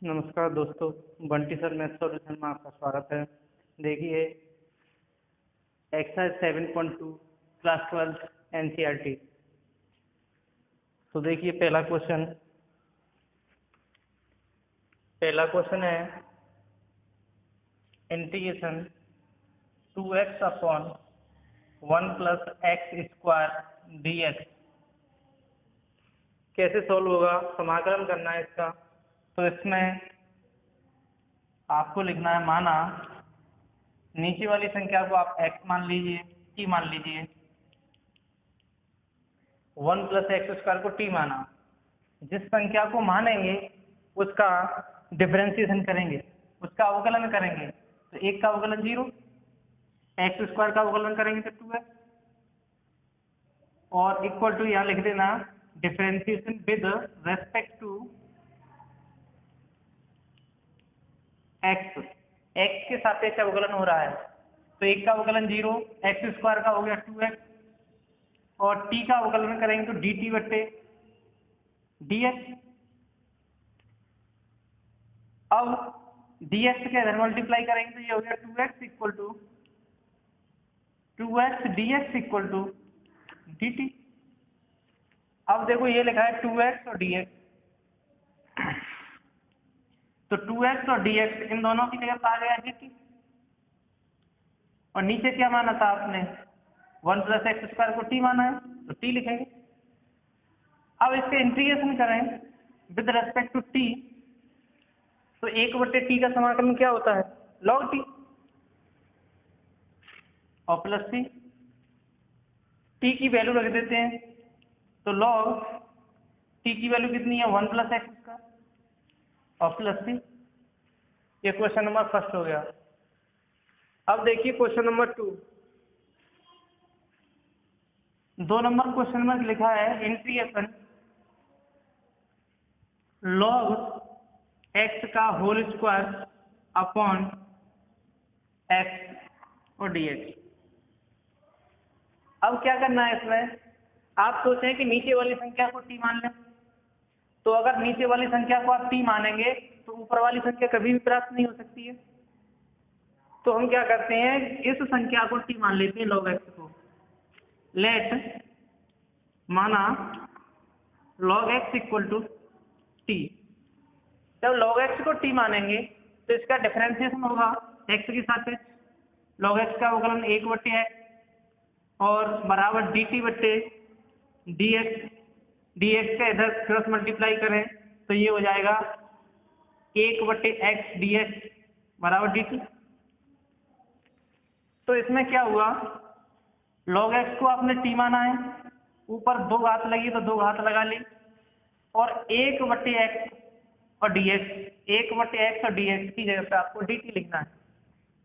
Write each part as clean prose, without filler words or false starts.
नमस्कार दोस्तों, Bunty sir math solution में आपका स्वागत है। देखिए एक्सरसाइज 7.2 क्लास 12 एनसीईआरटी। तो देखिए पहला क्वेश्चन है integration 2x upon 1 plus x square dx कैसे सॉल्व होगा, समाकलन करना है इसका। तो इसमें आपको लिखना है, माना नीचे वाली संख्या को आप x मान लीजिए, t मान लीजिए, 1 प्लस एक्स स्क्वायर को t माना। जिस संख्या को मानेंगे उसका डिफरेंशिएशन करेंगे, उसका अवकलन करेंगे। तो एक का अवकलन 0, एक्स स्क्वायर का अवकलन करेंगे तो 2x, और इक्वल टू यहाँ लिख देना differentiation with respect to X. एक्स के सापेक्ष अवकलन हो रहा है, तो एक का अवकलन 0, एक्स स्क्वायर का हो गया 2x, और t का अवकलन करेंगे तो dt बट्टे dx। अब dx के इधर मल्टीप्लाई करेंगे तो ये हो गया 2x equal to 2x dx equal to dt। अब देखो ये लिखा है 2x और dx, तो 2x और dx इन दोनों की जगह पर आ गया dt, और नीचे क्या माना था आपने, 1 प्लस एक्स स्क्वायर को t माना है तो t लिखेंगे। अब इसके इंटीग्रेशन करें विद रेस्पेक्ट टू t, तो 1/t का समाकलन क्या होता है, log t, और प्लस t की वैल्यू रख देते हैं, तो log t की वैल्यू कितनी है, 1 प्लस एक्स स्क्वायर और प्लस t। ये क्वेश्चन नंबर फर्स्ट हो गया। अब देखिए क्वेश्चन नंबर 2। 2 नंबर क्वेश्चन में लिखा है इंटीग्रेशन log x का होल स्क्वायर अपॉन x और dx। अब क्या करना है इसमें, आप सोचें कि नीचे वाली संख्या को t मान लें, तो अगर नीचे वाली संख्या को आप t मानेंगे तो ऊपर वाली संख्या कभी भी प्राप्त नहीं हो सकती है। तो हम क्या करते हैं, इस संख्या को t मान लेते हैं, log x को। लेट माना log x equal to t। जब log x को t मानेंगे तो इसका डिफरेंशिएशन होगा x के सापेक्ष, log x का अवकलन 1/x और बराबर dt बट्टे dx। dx का इधर क्रॉस मल्टीप्लाई करें तो ये हो जाएगा 1/x dx बराबर dt। तो इसमें क्या हुआ, log x को आपने t माना है, ऊपर 2 घात लगी तो 2 घात लगा ली, और 1/x और dx, 1/x और dx की जगह पे आपको dt लिखना है।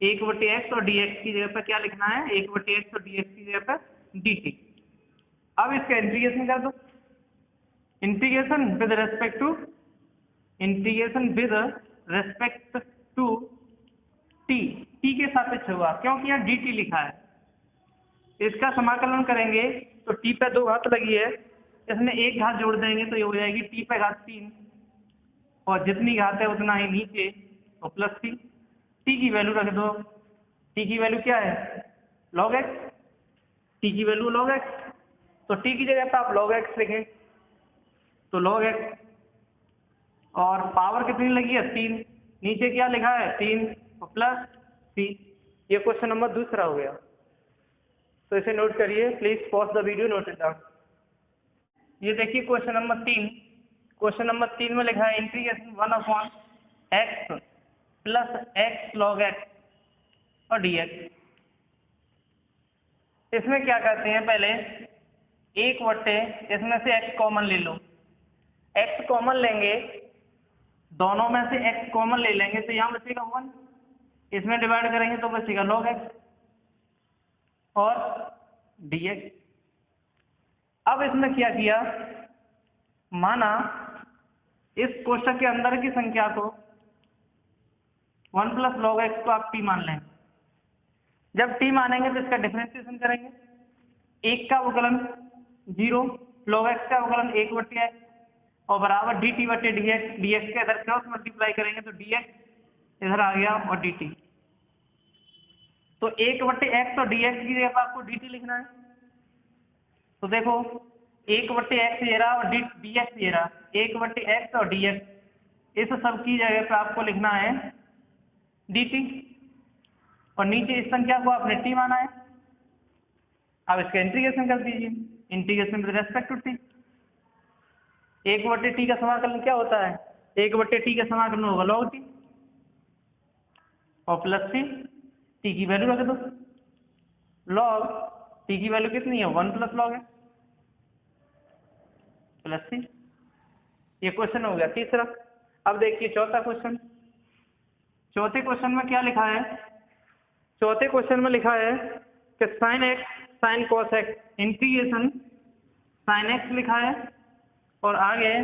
1/x और dx की जगह पे क्या लिखना है, 1/x और dx की जगह पे dt। अब इसका इंटीग्रेशन कर दो, integration with respect to t के सापेक्ष होगा, क्योंकि यहाँ dt लिखा है। इसका समाकलन करेंगे तो t पे 2 घात लगी है, इसमें 1 घात जोड़ देंगे तो ये हो जाएगी t पे घात 3, और जितनी घात है उतना ही नीचे, तो प्लस t की वैल्यू रख दो। t की वैल्यू क्या है, log x, t की वैल्यू log x, तो t की जगह पे आप log x लिखें, तो log x, और पावर कितनी लगी है, 3, नीचे क्या लिखा है 3 और प्लस c। ये क्वेश्चन नंबर दूसरा हो गया। तो इसे नोट करिए, please pause the video, note it down. ये देखिए क्वेश्चन नंबर 3। क्वेश्चन नंबर 3 में लिखा है integration 1/x plus x log x और dx। इसमें क्या करते हैं, पहले 1/, इसमें से x कॉमन ले लो, x कॉमन लेंगे, दोनों में से x कॉमन ले लेंगे तो यहाँ बचेगा 1, इसमें डिवाइड करेंगे तो बचेगा log x और dx। अब इसमें क्या किया, माना इस कोष्ठक के अंदर की संख्या को 1 प्लस log x को आप t मान लें। जब t मानेंगे तो इसका डिफरेंशिएशन करेंगे, 1 का अवकलन 0, log x का अवकलन 1/x और बराबर डी टी बटे डी एक्स, डी एक्स के इधर क्रॉस मल्टीप्लाई करेंगे तो डी एक्स इधर आ गया और डी टी। तो 1/x और डी एक्स की जगह पर आपको डी टी लिखना है। तो देखो 1/x ये रहा और डी एक्स ये रहा, 1/x और डी एक्स इस सब की जगह पर आपको लिखना है डी टी, और नीचे इस संख्या को आपने टी माना है। अब इसका इंटीग्रेशन कर दीजिए, integration with respect to T. 1/t का समाकलन क्या होता है? 1/t का समाकलन होगा log t और प्लस सी, टी की वैल्यू रख दो। log टी की वैल्यू कितनी है? 1 प्लस log है प्लस सी। ये क्वेश्चन हो गया तीसरा। अब देखिए चौथा क्वेश्चन। चौथे क्वेश्चन में क्या लिखा है? चौथे क्वेश्चन में लिखा है कि sine x sine cos x integration sine x लिखा है और आगे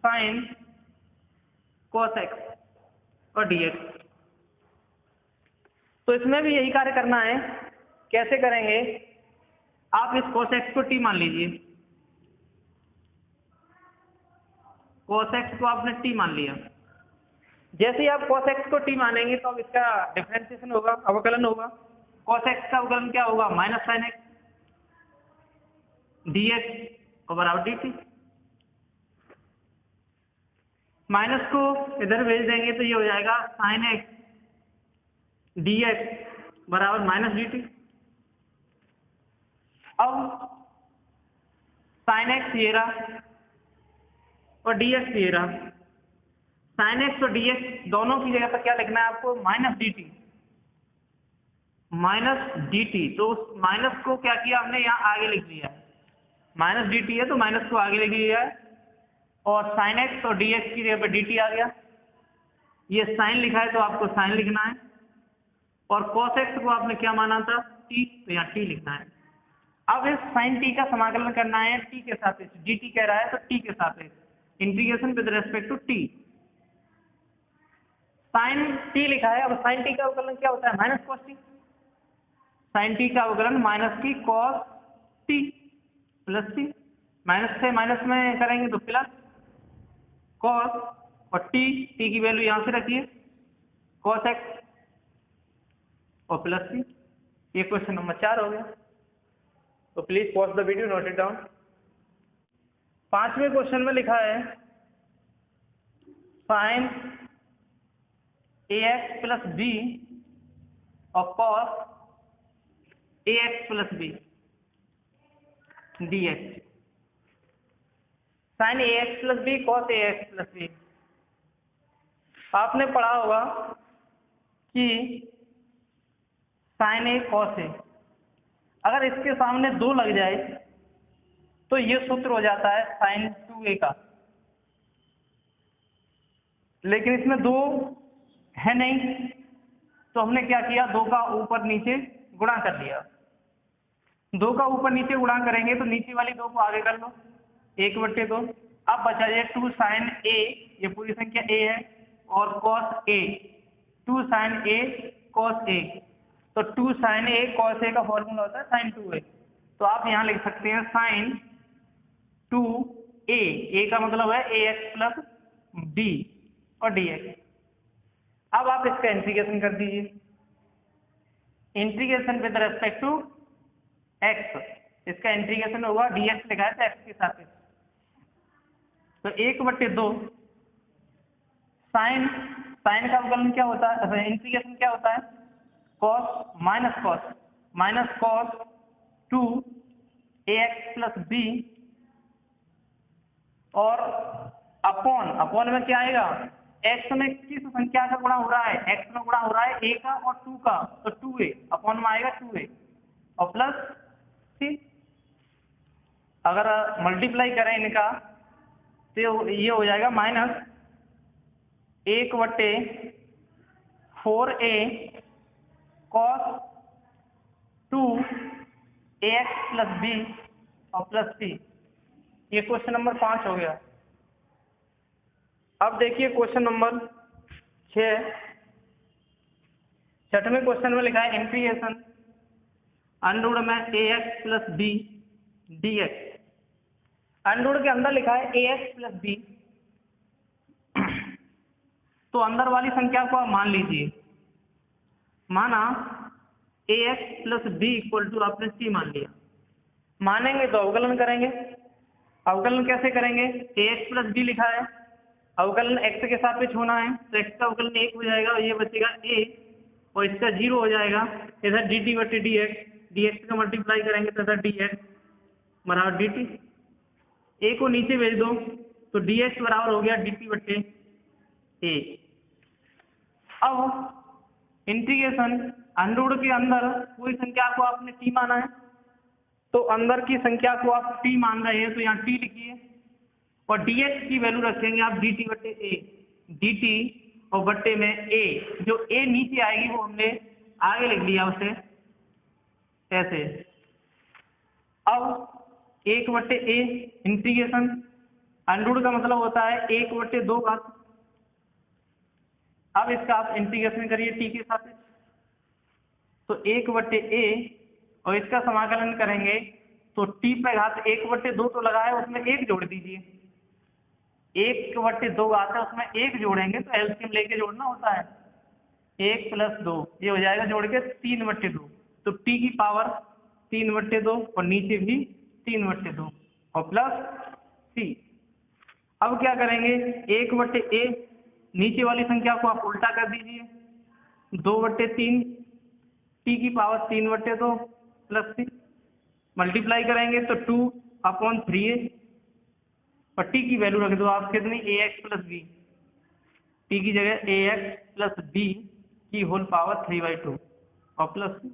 साइन कॉस एक्स और डी एक्स। तो इसमें भी यही कार्य करना है। कैसे करेंगे? आप इस कॉस एक्स को टी मान लीजिए, कॉस एक्स को आपने टी मान लिया। जैसे ही आप cos x को t मानेंगे तो अब इसका डिफरेंशिएशन होगा, अवकलन होगा। cos x का अवकलन क्या होगा? माइनस साइन एक्स dx और बराबर dt। माइनस को इधर भेज देंगे तो ये हो जाएगा साइन एक्स dx बराबर माइनस dt। अब साइन एक्स ये रहा और dx ये रहा। साइन एक्स और डी एक्स दोनों की जगह पर क्या लिखना है आपको? Minus D T, minus D T. तो उस माइनस को क्या किया हमने? यहाँ आगे लिख दिया है। माइनस डी टी है तो माइनस को आगे लिख दिया है और साइन एक्स और डी एक्स की जगह पर डी टी आ गया। ये साइन लिखा है तो आपको साइन लिखना है और कॉस एक्स को आपने क्या माना था? टी, तो यहाँ टी लिखना है। अब इस साइन टी का समाकलन करना है टी के सापेक्ष। डी टी कह रहा है तो टी के सापेक्ष, integration with respect to T. Sine T लिखा है, अब साइन टी का अवकलन क्या होता है? Minus cos t. Sine t का अवकलन माइनस की cos t plus t. Minus से माइनस में करेंगे तो प्लस कॉस और टी की वैल्यू यहाँ से रखिए कॉस एक्स और प्लस टी। ये क्वेश्चन नंबर 4 हो गया। तो please pause the video, note it down. 5वें क्वेश्चन में लिखा है साइन ax प्लस बी और cos ax plus b dx। Sine ax plus B cos ax plus b. आपने पढ़ा होगा कि साइन ए cos ए, अगर इसके सामने 2 लग जाए तो ये सूत्र हो जाता है साइन 2a का, लेकिन इसमें 2 है नहीं तो हमने क्या किया? 2 का ऊपर नीचे गुणा कर लिया। 2 का ऊपर नीचे गुणा करेंगे तो नीचे वाली 2 को आगे कर लो, 1/2। अब बचा जाए 2 साइन ए, ये पूरी संख्या a है, और cos a, 2 sine a cos a। तो 2 साइन a cos a का फॉर्मूला होता है साइन 2a। तो आप यहाँ लिख सकते हैं साइन 2a, a का मतलब है ax प्लस b और dx। अब आप इसका इंटीग्रेशन कर दीजिए, integration with respect to x. इसका इंटीग्रेशन होगा dx लिखा है तो x के साथ। तो 1/2 साइन का अवकलन क्या होता है? इंटीग्रेशन क्या होता है? cos minus cos 2 ax plus b और अपॉन में क्या आएगा? x में किस संख्या का गुणा हो रहा है? x में गुणा हो रहा है a का और 2 का, तो 2a अपॉन में आएगा 2a और प्लस c। अगर मल्टीप्लाई करें इनका तो ये हो जाएगा minus 1/4a cos 2 ax plus b और प्लस c। ये क्वेश्चन नंबर 5 हो गया। अब देखिए क्वेश्चन नंबर 6। 6वें क्वेश्चन में लिखा है इंटीग्रेशन अंडर रूट में ax plus b dx। Under के अंदर लिखा है ax प्लस बी, तो अंदर वाली संख्या को आप मान लीजिए, माना ax plus b equal to आपने c मान लिया। मानेंगे तो अवकलन करेंगे, अवकलन कैसे करेंगे, ax प्लस बी लिखा है, अवकलन x के सापेक्ष होना है, तो x का अवकलन 1 हो जाएगा और ये बचेगा a, और इसका 0 हो जाएगा, इधर dt बटे dx, dx का मल्टीप्लाई करेंगे तो इधर dx बराबर dt, a को नीचे भेज दो तो dx बराबर हो गया dt बटे a। अब इंटीग्रेशन अंडर के अंदर कोई संख्या को आपने t माना है, तो अंदर की संख्या को आप t मान रहे हैं तो यहाँ t लिखिए, और dx की वैल्यू रखेंगे आप dt बटे a, dt और बट्टे में a, जो a नीचे आएगी वो हमने आगे लिख लिया उसे ऐसे। अब 1 बट्टे a इंटीग्रेशन अंडर का मतलब होता है 1 बट्टे 2 घात। अब इसका आप इंटीग्रेशन करिए t के साथ, तो 1 बट्टे a और इसका समाकलन करेंगे तो t पे घात 1 बट्टे 2 तो लगा है, उसमें 1 जोड़ दीजिए, 1 बट्टे 2 घात है उसमें 1 जोड़ेंगे तो एलसीएम लेके जोड़ना होता है, 1 प्लस 2 ये हो जाएगा जोड़ के 3 बट्टे 2, तो t की पावर 3 बट्टे 2 और नीचे भी 3 बट्टे 2 और प्लस c। अब क्या करेंगे, 1 बट्टे a नीचे वाली संख्या को आप उल्टा कर दीजिए, 2 बट्टे 3 t की पावर 3 बट्टे 2 प्लस c, मल्टीप्लाई करेंगे तो 2/3a और t की वैल्यू रख दो आप कितनी, ax प्लस b, t की जगह ax प्लस b की होल पावर 3/2 और प्लस c।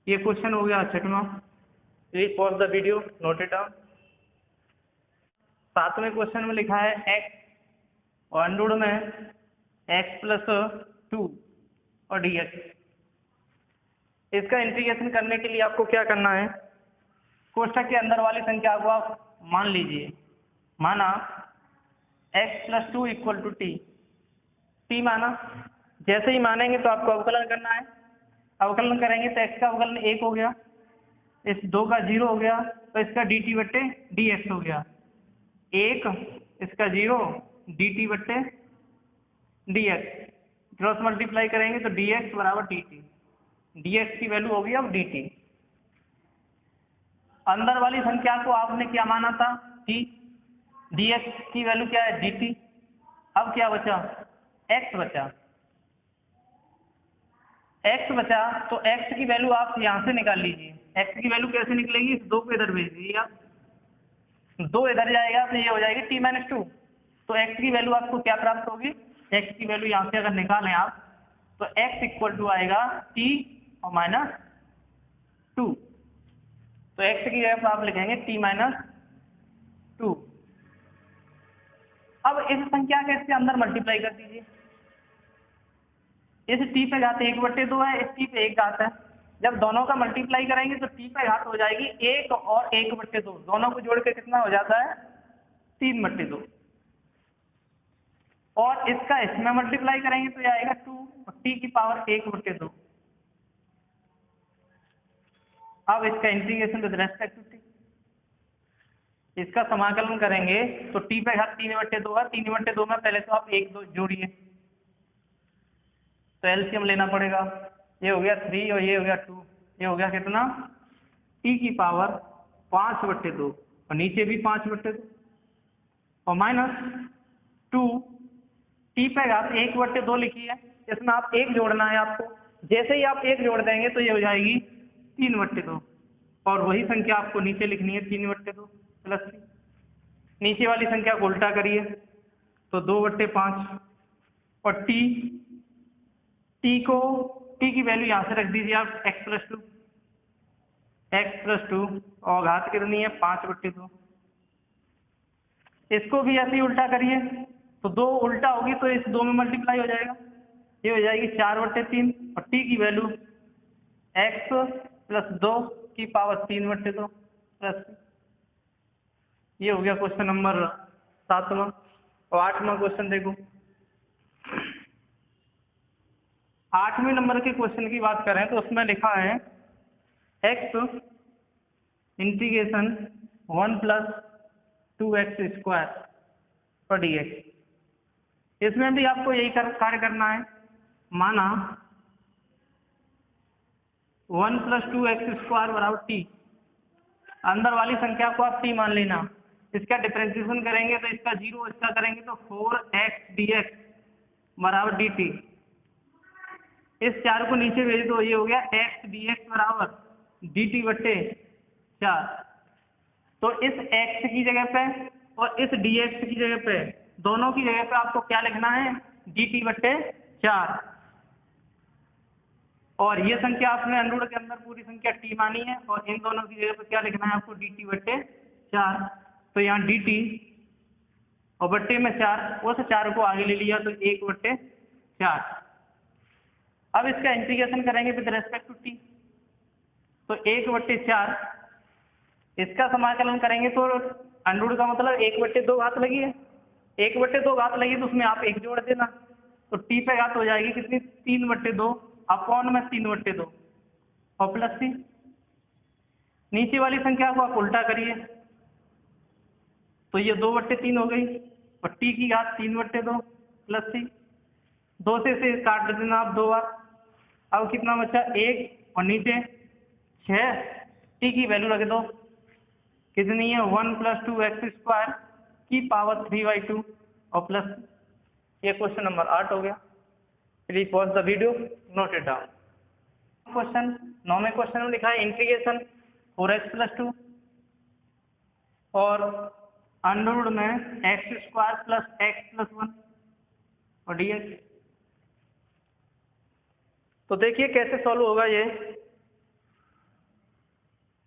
ये क्वेश्चन हो गया 6वां। Please pause the video, note it down. 7वें क्वेश्चन में लिखा है x और अंडर में x प्लस 2 और dx। इसका इंटीग्रेशन करने के लिए आपको क्या करना है, कोष्ठक के अंदर वाली संख्या को आप मान लीजिए, माना x plus 2 equal to t माना। जैसे ही मानेंगे तो आपको अवकलन करना है, अवकलन करेंगे तो x का अवकलन 1 हो गया, इस 2 का 0 हो गया, तो इसका dt बट्टे dx हो गया, 1 इसका 0 dt बट्टे dx, क्रॉस मल्टीप्लाई करेंगे तो dx बराबर dt, dx की वैल्यू होगी अब dt। अंदर वाली संख्या को आपने क्या माना था t, dx की वैल्यू क्या है dt। अब क्या बचा, x बचा, x बचा तो x की वैल्यू आप यहाँ से निकाल लीजिए। x की वैल्यू कैसे निकलेगी, इस 2 को इधर भेज दीजिए आप, 2 इधर जाएगा तो ये हो जाएगी t-2, तो x की वैल्यू आपको क्या प्राप्त होगी, x की वैल्यू यहाँ से अगर निकालें आप तो x इक्वल टू आएगा t और -2, तो x की जगह आप लिखेंगे t-2। अब इस संख्या के इसके अंदर मल्टीप्लाई कर दीजिए, इस t पे घात 1 बट्टे 2 है, इस t पे 1 घात है, जब दोनों का मल्टीप्लाई करेंगे तो t पे घात हो जाएगी 1 और 1 बट्टे 2, दोनों को जोड़ के कितना हो जाता है 3 बट्टे 2, और इसका इसमें मल्टीप्लाई करेंगे तो ये आएगा 2 और t की पावर 1 बट्टे 2। अब इसका integration with respect to t, इसका समाकलन करेंगे तो t पे घात 3 बट्टे 2 है, 3 बट्टे 2 में पहले तो आप 1 2 जोड़िए तो एलसीएम लेना पड़ेगा, ये हो गया 3 और ये हो गया 2, ये हो गया कितना t की पावर 5 बट्टे 2 और नीचे भी 5 बट्टे 2 और -2 t पे घात 1 बट्टे 2 लिखी है, इसमें आप 1 जोड़ना है आपको, जैसे ही आप 1 जोड़ देंगे तो ये हो जाएगी 3 बट्टे 2 और वही संख्या आपको नीचे लिखनी है 3 बट्टे 2 प्लस 3। नीचे वाली संख्या को उल्टा करिए तो 2 बट्टे 5 और t की वैल्यू यहाँ से रख दीजिए आप x प्लस 2 और घात कितनी है 5 बट्टे 2। इसको भी ऐसे ही उल्टा करिए तो 2 उल्टा होगी तो इस 2 में मल्टीप्लाई हो जाएगा, ये हो जाएगी 4 बट्टे 3 और t की वैल्यू x प्लस 2 की पावर 3 बट्टे 2 प्लस। ये हो गया क्वेश्चन नंबर 7वां। और 8वां क्वेश्चन देखो, 8वें नंबर के क्वेश्चन की बात करें तो उसमें लिखा है x इंटीग्रेशन 1 प्लस 2x² और dx। इसमें भी आपको यही कार्य करना है। माना 1 + 2x² बराबर t, अंदर वाली संख्या को आप t मान लेना। इसका डिफरेंशिएशन करेंगे तो इसका 0, इसका करेंगे तो 4x dx बराबर dt। इस 4 को नीचे भेज दो, ये हो गया x dx बराबर dt/4। तो इस x की जगह पे और इस dx की जगह पे, दोनों की जगह पे आपको क्या लिखना है, dt/4। और ये संख्या आपने अंडरवुड के अंदर पूरी संख्या t मानी है, और इन दोनों की जगह पे क्या लिखना है आपको, dt/4। तो यहाँ dt और बट्टे में 4, उस 4 को आगे ले लिया तो 1/4। अब इसका इंटीग्रेशन करेंगे विद रेस्पेक्ट टू t, तो 1/4। इसका समाकलन करेंगे तो अंडरवुड का मतलब 1/2 घात लगी है, 1/2 घात लगी तो उसमें आप 1 जोड़ देना, तो t पे घात हो जाएगी कितनी, 3/2 अपॉन में 3/2 और प्लस c। नीचे वाली संख्या को आप उल्टा करिए तो ये 2/3 हो गई, और t की घात 3/2 प्लस c। 2 से इसे काट देना आप 2 बार। अब कितना बचा, 1 और नीचे 6। t की वैल्यू रख दो, कितनी है, 1 + 2x² की पावर 3/2 और प्लस। ये क्वेश्चन नंबर 8 हो गया। Please pause the video, note it down. Question 9वें क्वेश्चन में लिखा है इंटीग्रेशन 4x + 2 और अंडरवुड में x² + x + 1 और dx। तो देखिए कैसे सॉल्व होगा ये।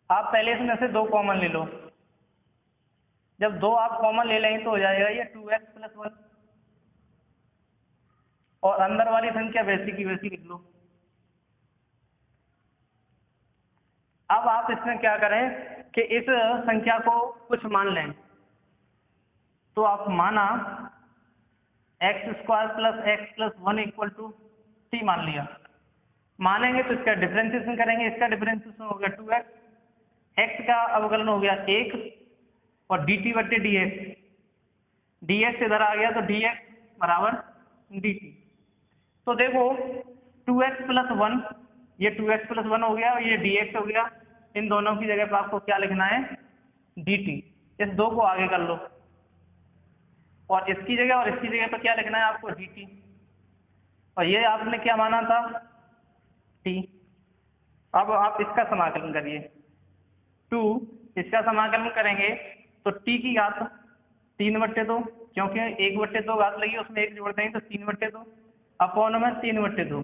आप पहले इसमें से 2 कॉमन ले लो। जब 2 आप कॉमन ले लेंगे तो हो जाएगा ये 2x + 1, और अंदर वाली संख्या वैसी की वैसी लिख लो। अब आप इसमें क्या करें कि इस संख्या को कुछ मान लें। तो आप माना x² + x + 1 = t मान लिया। मानेंगे तो इसका डिफरेंशिएशन करेंगे, इसका डिफरेंशिएशन हो गया 2x, x का अवकलन हो गया 1 और dt/dx। dx इधर आ गया तो dx बराबर dt। तो देखो 2x + 1, ये 2x + 1 हो गया और ये dx हो गया। इन दोनों की जगह पर आपको क्या लिखना है, dt। इस 2 को आगे कर लो, और इसकी जगह और इसकी जगह पर क्या लिखना है आपको, dt। और ये आपने क्या माना था, t। अब आप इसका समाकलन करिए, 2, इसका समाकलन करेंगे तो t की घात 3/2, क्योंकि 1/2 घात लगी उसमें 1 जोड़ देंगे तो 3/2 अपॉन में 3/2।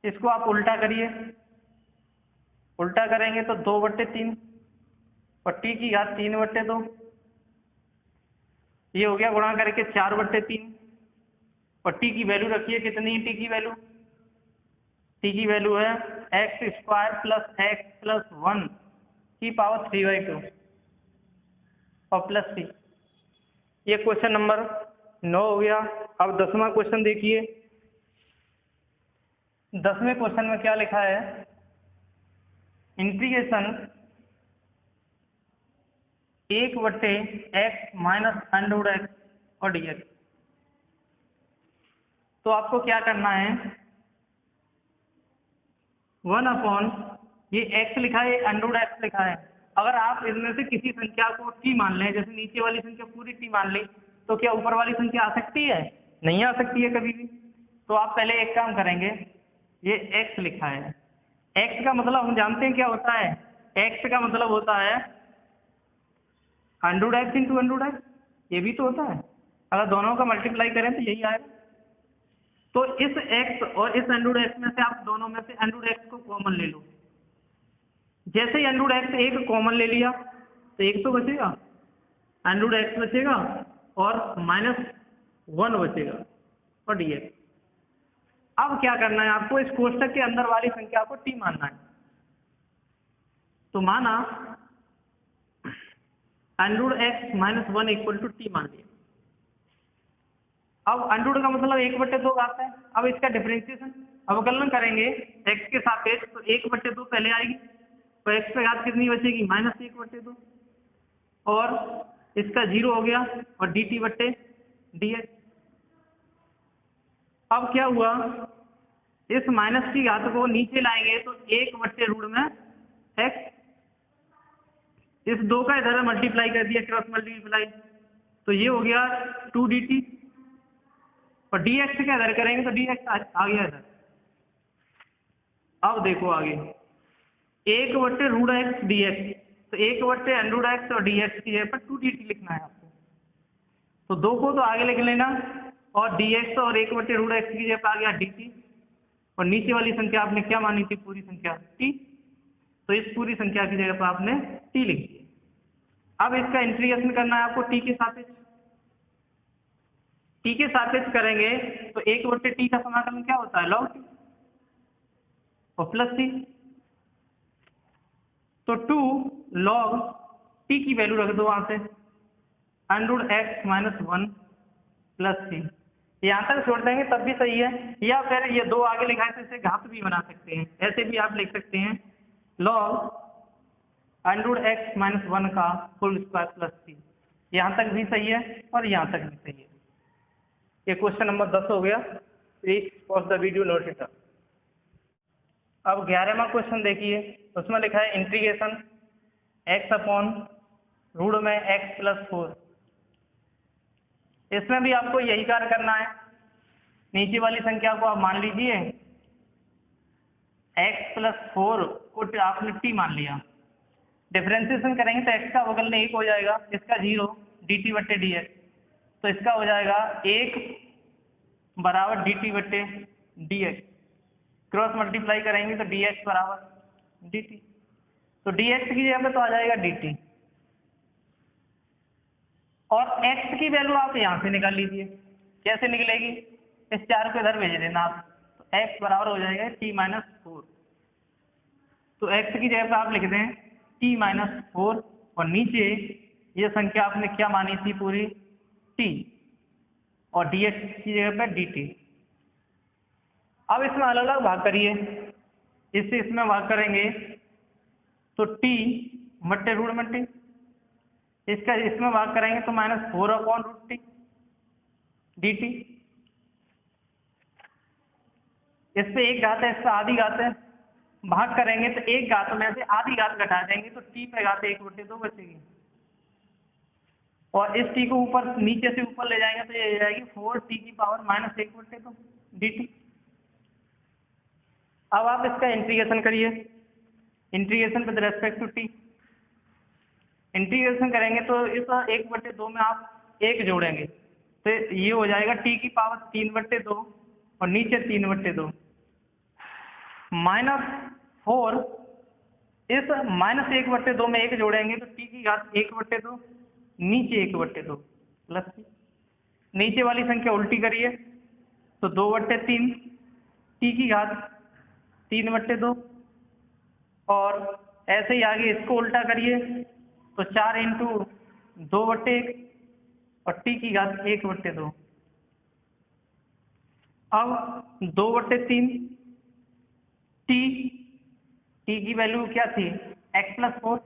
इसको आप उल्टा करिए, उल्टा करेंगे तो 2/3 और t की घात 3/2, ये हो गया गुणा करके 4/3। और t की वैल्यू रखिए, कितनी है t की वैल्यू, t की वैल्यू है x² + x + 1 की पावर 3/2 और प्लस c। ये क्वेश्चन नंबर 9 हो गया। अब 10वां क्वेश्चन देखिए। 10वें क्वेश्चन में क्या लिखा है, इंटीग्रेशन 1/x - अंडरवुड x और dx। तो आपको क्या करना है, 1/, ये x लिखा है, अंडरवुड x लिखा है। अगर आप इनमें से किसी संख्या को t मान लें, जैसे नीचे वाली संख्या पूरी t मान ली, तो क्या ऊपर वाली संख्या आ सकती है, नहीं आ सकती है कभी भी। तो आप पहले एक काम करेंगे, ये x लिखा है, x का मतलब हम जानते हैं क्या होता है, x का मतलब होता है अंडरवुड x × अंडरवुड x। ये भी तो होता है, अगर दोनों का मल्टीप्लाई करें तो यही आएगा। तो इस x और इस अंडरवुड x में से आप दोनों में से अंडरवुड x को कॉमन ले लो। जैसे ही अंडरवुड x एक कॉमन ले लिया तो एक तो बचेगा, अंडरवुड x बचेगा और -1 बचेगा और dx। अब क्या करना है आपको, इस कोष्ठक के अंदर वाली संख्या को t मानना है। तो माना अंडरवुड x - 1 = t मान लिया। अब अंडरवुड का मतलब 1/2 घात है। अब इसका डिफरेंशिएशन अवकलन करेंगे x के सापेक्ष, तो 1/2 पहले आएगी, तो x पे घात कितनी बचेगी, -1/2 और इसका 0 हो गया और dt बट्टे dx। अब क्या हुआ, इस माइनस की घात को नीचे लाएंगे तो 1 बट्टे रूट में x, इस 2 का इधर मल्टीप्लाई कर दिया, क्रॉस मल्टीप्लाई, तो ये हो गया 2 dt, और dx का इधर करेंगे तो dx आ गया इधर। अब देखो आगे 1 बट्टे रूट एक्स dx, तो 1 बट्टे अंडर एक्स और dx की जगह पर 2 dt लिखना है आपको, तो 2 को तो आगे लिख लेना, और dx और 1 बट्टे रूट एक्स की जगह पर आ गया dt, और नीचे वाली संख्या आपने क्या मानी थी, पूरी संख्या t, तो इस पूरी संख्या की जगह पर आपने t लिख दिया। अब इसका इंटीग्रेशन करना है आपको t के सापेक्ष, t के सापेक्ष करेंगे तो 1 बट्टे t का समाकलन क्या होता है, log t और प्लस t, तो 2 log t की वैल्यू रख दो वहां से, under x minus 1 plus t, यहाँ तक छोड़ देंगे तब भी सही है, या फिर ये 2 आगे लिखा है तो इसे घात भी बना सकते हैं, ऐसे भी आप लिख सकते हैं log अंडर एक्स माइनस 1 का फुल स्क्वायर प्लस t, यहाँ तक भी सही है और यहाँ तक भी सही है। ये क्वेश्चन नंबर 10 हो गया। Please pause the video, note it down. अब 11वां क्वेश्चन देखिए, उसमें लिखा है इंटीग्रेशन x अपॉन रूट में x प्लस 4। इसमें भी आपको यही कार्य करना है, नीचे वाली संख्या को आप मान लीजिए x प्लस 4 को आपने t मान लिया, डिफरेंशिएशन करेंगे तो x का बगल में 1 हो जाएगा, इसका 0 dt बट्टे dx, तो इसका हो जाएगा 1 बराबर dt बट्टे dx, क्रॉस मल्टीप्लाई करेंगे तो dx बराबर dt, तो dx की जगह पे तो आ जाएगा dt, और x की वैल्यू आप यहाँ से निकाल लीजिए, कैसे निकलेगी, इस 4 को इधर भेज देना आप, तो x बराबर हो जाएगा t माइनस 4, तो x की जगह पे आप लिख दें t माइनस 4, और नीचे ये संख्या आपने क्या मानी थी पूरी t, और dx की जगह पे dt। अब इसमें अलग अलग भाग करिए, इससे इसमें भाग करेंगे तो t बट्टे रूट में t, इसका इसमें भाग करेंगे तो minus 4 upon root t dt, इस पे एक घात है, इस पे आधी घात है, भाग करेंगे तो एक घात में से आधी घात घटा देंगे तो t पे घात 1 बट्टे 2 बचेगी, और इस t को ऊपर नीचे से ऊपर ले जाएंगे तो ये हो जाएगी 4t की पावर माइनस 1 बट्टे 2 dt। अब आप इसका इंटीग्रेशन करिए, integration with respect to t, integration करेंगे तो इस 1 बट्टे 2 में आप 1 जोड़ेंगे तो ये हो जाएगा t की पावर 3 बट्टे 2 और नीचे 3 बट्टे 2 माइनस 4, इस माइनस 1 बट्टे 2 में 1 जोड़ेंगे तो t की घात 1 बट्टे 2 नीचे 1 बट्टे 2 प्लस t, नीचे वाली संख्या उल्टी करिए तो 2 बट्टे 3 t की घात 3 बट्टे 2, और ऐसे ही आगे इसको उल्टा करिए तो 4 इंटू 2 बट्टे 1 और t की घात 1 बट्टे 2। अब 2 बट्टे 3 t की वैल्यू क्या थी, x प्लस 4,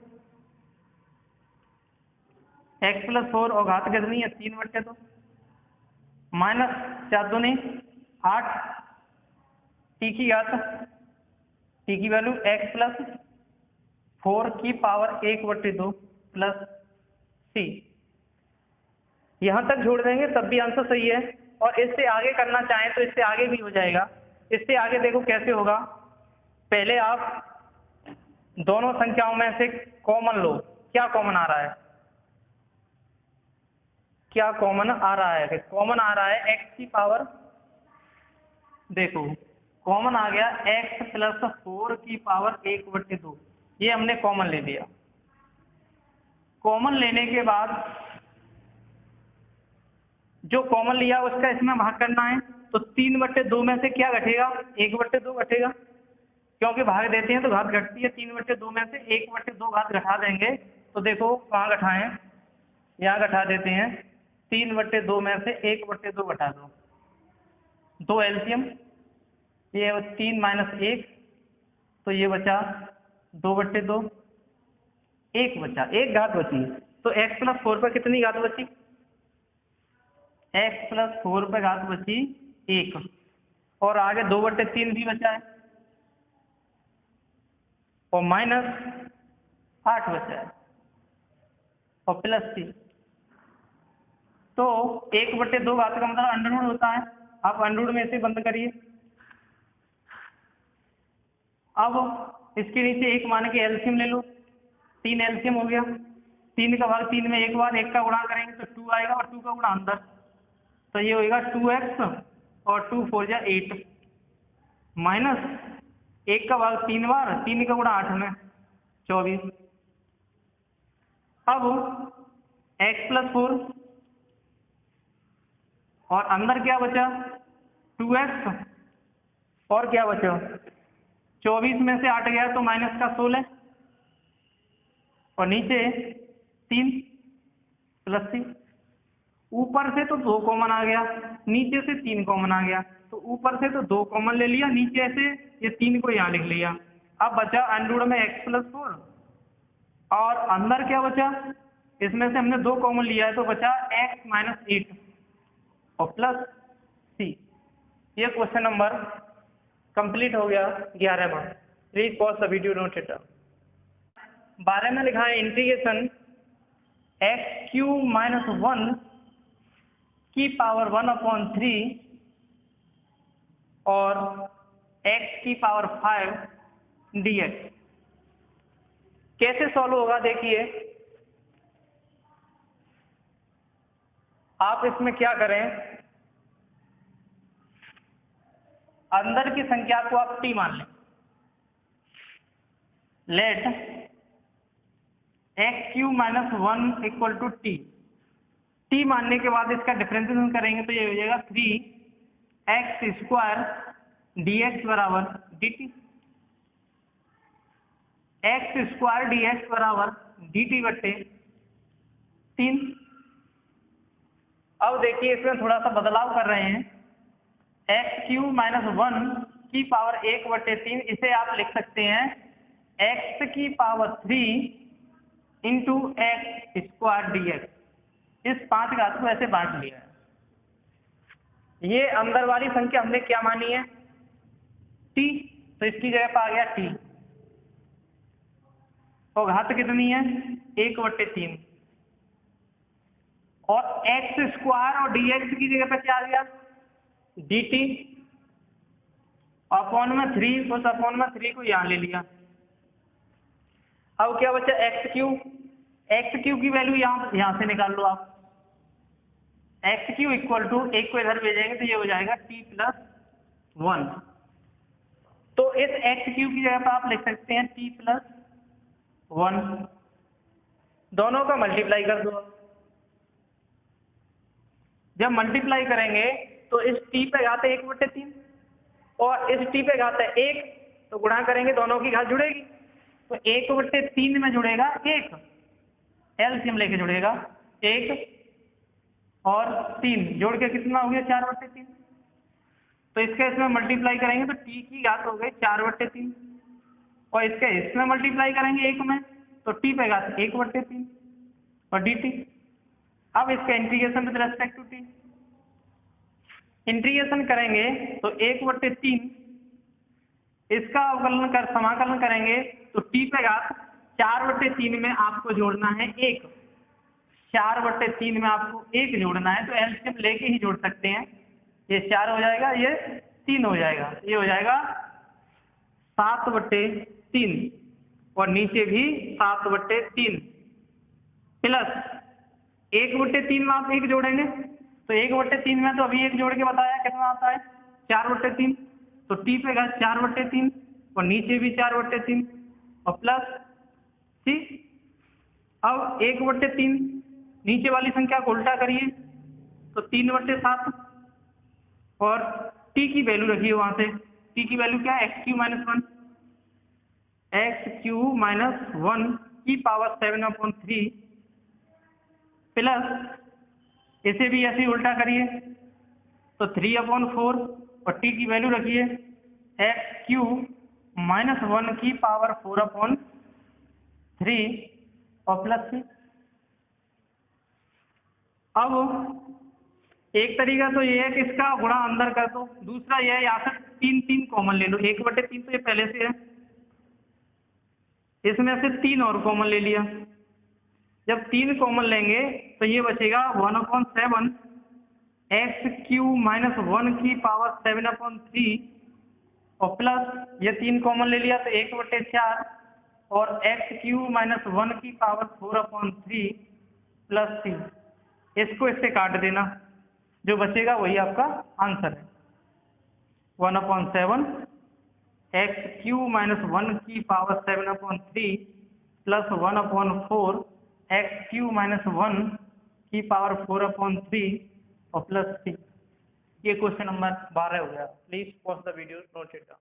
x प्लस 4 और घात कितनी है 3 बट्टे 2, माइनस 4 दूनी 8, t की घात t की वैल्यू x प्लस 4 की पावर 1 बट्टे 2 प्लस t, यहाँ तक जोड़ देंगे तब भी आंसर सही है, और इससे आगे करना चाहें तो इससे आगे भी हो जाएगा। इससे आगे देखो कैसे होगा, पहले आप दोनों संख्याओं में से कॉमन लो, क्या कॉमन आ रहा है, क्या कॉमन आ रहा है, कॉमन आ रहा है x की पावर, देखो कॉमन आ गया x प्लस 4 की पावर 1 बट्टे 2, ये हमने कॉमन ले लिया। कॉमन लेने के बाद जो कॉमन लिया उसका इसमें भाग करना है, तो 3 बट्टे 2 में से क्या घटेगा, 1 बट्टे 2 घटेगा, क्योंकि भाग देते हैं तो घात घटती है, 3 बट्टे 2 में से 1 बट्टे 2 घात घटा देंगे, तो देखो कहाँ घटाएं, यहाँ घटा देते हैं, 3 बट्टे 2 में से 1 बट्टे 2 घटा दो, 2 एलसीएम, ये 3 माइनस 1, तो ये बचा 2 बट्टे 2, 1 बचा, 1 घात बची, तो x प्लस 4 पर कितनी घात बची? x प्लस 4 पर घात बची 1, और आगे 2/3 भी बचा है, और माइनस 8 बचा है, और प्लस 3। तो 1/2 घात का मतलब अंडर रूट होता है। आप अंडर रूट में से बंद करिए। अब इसके नीचे 1 मान के एलसीएम ले लो, 3 एलसीएम हो गया। 3 का भाग 3 में एक बार 1 का गुणा करेंगे तो 2 आएगा, और 2 का गुणा अंदर, तो ये होएगा 2x, और 2 4 जा 8, माइनस 1 का भाग 3 बार, 3 का गुणा 8 में 24। अब x प्लस 4, और अंदर क्या बचा? 2x, और क्या बचा? 24 में से 8 गया तो माइनस का 16, और नीचे 3 प्लस 3। ऊपर से तो 2 कॉमन आ गया, नीचे से 3 कॉमन आ गया, तो ऊपर से तो 2 कॉमन ले लिया, नीचे से ये 3 को यहाँ लिख लिया। अब बचा अंडर रूट में x प्लस 4, और अंदर क्या बचा? इसमें से हमने 2 कॉमन लिया है, तो बचा x माइनस 8 और प्लस c। ये क्वेश्चन नंबर कंप्लीट हो गया 11वां। Please pause the video, note it down. 12 में लिखा है इंटीग्रेशन x³ माइनस 1 की पावर 1/3 और x की पावर 5 dx। कैसे सॉल्व होगा देखिए। आप इसमें क्या करें, अंदर की संख्या को आप t मान लें। Let x³ minus 1 equal to t मानने के बाद इसका डिफरेंशिएशन करेंगे तो ये हो जाएगा 3x² dx बराबर dt। x² dx बराबर dt बट्टे 3। अब देखिए इसमें थोड़ा सा बदलाव कर रहे हैं। x³ माइनस 1 की पावर 1/3, इसे आप लिख सकते हैं x की पावर 3 इंटू x² dx। इस 5 घात को ऐसे बांट लिया है। ये अंदर वाली संख्या हमने क्या मानी है? t, तो इसकी जगह पर आ गया t, और घात कितनी है? 1/3, और x² और dx की जगह पर क्या आ गया? dt, अपॉन में 3, उस अपॉन में 3 को यहाँ ले लिया। अब क्या बचा? x³ की वैल्यू यहाँ से निकाल लो आप। x³ इक्वल टू 1 को इधर भेजेंगे तो ये हो जाएगा t प्लस 1। तो इस x³ की जगह पर आप लिख सकते हैं t प्लस 1। दोनों का मल्टीप्लाई कर दो। जब मल्टीप्लाई करेंगे तो इस t पे घात है 1/3, और इस t पे घात है 1, तो गुणा करेंगे दोनों की घात जुड़ेगी, तो 1/3 में जुड़ेगा 1, एलसीएम लेके जुड़ेगा 1 और 3, जोड़ के कितना हो गया? 4/3। तो इसका इसमें मल्टीप्लाई करेंगे तो t की घात हो गई 4/3, और इसका इसमें मल्टीप्लाई करेंगे 1 में तो t पे घात 1/3 और dt। अब इसका integration with respect to t, integration करेंगे तो 1/3, इसका अवकलन कर समाकलन करेंगे तो t पे घात 4/3 में आपको जोड़ना है 1, 4/3 में आपको 1 जोड़ना है, तो एलसीएम लेके ही जोड़ सकते हैं। ये 4 हो जाएगा, ये 3 हो जाएगा, ये हो जाएगा 7/3, और नीचे भी 7/3 प्लस 1/3 में आप 1 जोड़ेंगे तो 1/3 में तो अभी 1 जोड़ के बताया कितना आता है? 4/3, तो t पे घात 4/3, और नीचे भी 4/3 और प्लस c। अब 1/3 नीचे वाली संख्या को उल्टा करिए तो 3/7, और t की वैल्यू रखिए वहां से। t की वैल्यू क्या है? x³ माइनस 1, x³ माइनस 1 की पावर 7/3 प्लस, इसे भी ऐसे ही उल्टा करिए तो 3/4, और t की वैल्यू रखिए x³ माइनस 1 की पावर 4/3 और प्लस c। अब एक तरीका तो ये है कि इसका गुणा अंदर कर दो, दूसरा यह है यहाँ से 3 कॉमन ले लो। 1/3 तो ये पहले से है, इसमें से 3 और कॉमन ले लिया। जब 3 कॉमन लेंगे तो ये बचेगा 1/7 x³ - 1 की पावर 7/3 और प्लस ये 3 कॉमन ले लिया तो 1/4 और x³ - 1 की पावर 4/3 प्लस 3। इसको इससे काट देना, जो बचेगा वही आपका आंसर है। 1/7 x³ - 1 की पावर 7/3 प्लस 1/4 x³ - 1 की पावर 4/3 और प्लस 3। ये क्वेश्चन नंबर 12 हो गया। Please pause the video, note it down.